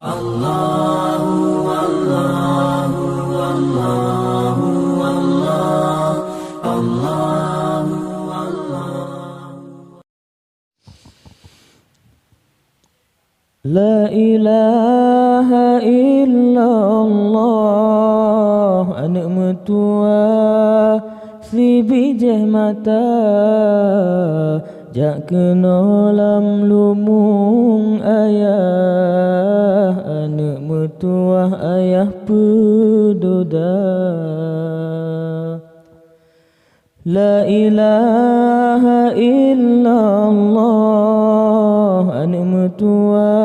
Allahu Allahu Allahu Allah Allahu Allah. La ilaha illallah, anak mertua si bijih mata, jak kena lam lumung ayah, anak mertua ayah pedoda. La ilaha illallah, anak mertua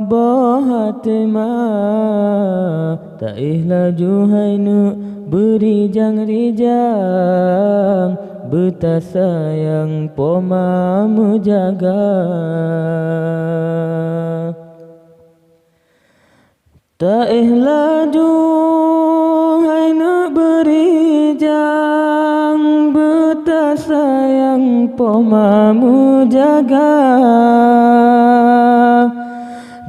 bahatima, tak laju hainu berijang-rijang, betasayang poma menjaga. Tak laju hainu berijang, betasayang poma menjaga.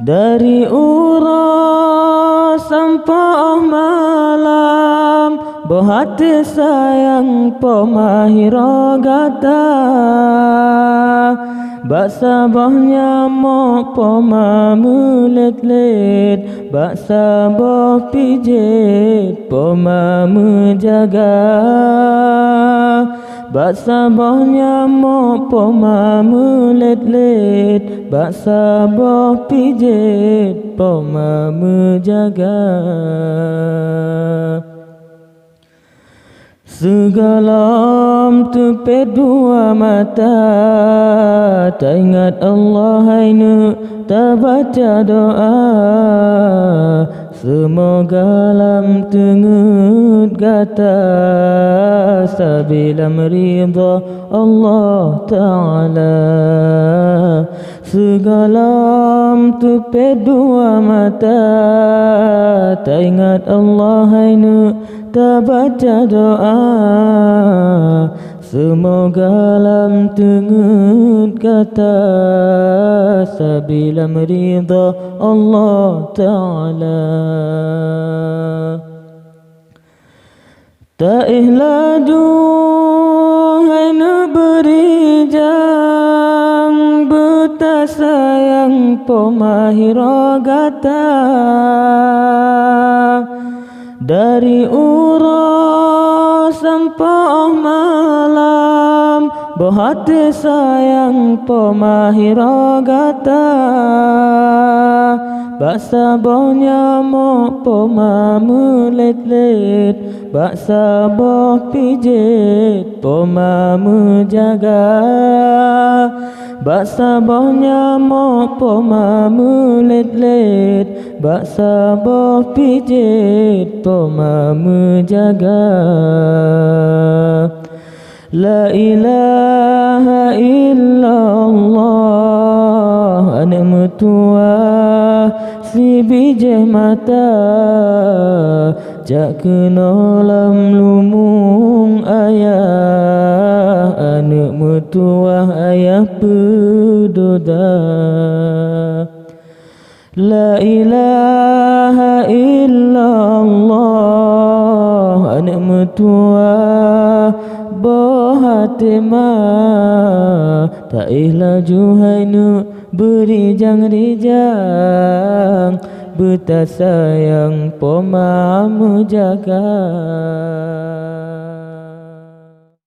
Dari uras sampai malam, berhati sayang pemahira gata. Bak sabahnya mok poma melet-let, bak sabah pijit poma menjaga. Bak sabahnya mok poma melet-let, bak sabah pijit poma menjaga. Segalam tepet dua mata, tak ingat Allah hainu, tak baca doa. Semoga lam tengut gata, sabila meridha Allah Ta'ala. Segalam tepet dua mata, tak ingat Allah hainu, tak baca doa. Semoga lam tengut kata, sabila meridha Allah Ta'ala. Tak laju hainu berijang, betasayang pemahira gata. Dari uras sampai malam, berhati sayang pemahira gata. Bak sabahnya mok poma melet-let, bak sabah pijit poma menjaga. Bak sabahnya mok poma melet-let, bak sabah pijit poma menjaga. La ilaha illallah, anak mertua si bijih mata, jak kena lam lumung ayah, anak mertua ayah pedoda. La ilaha illallah, anak mertua bahatima, tak laju hainu berijang-rijang, betasayang poma menjaga.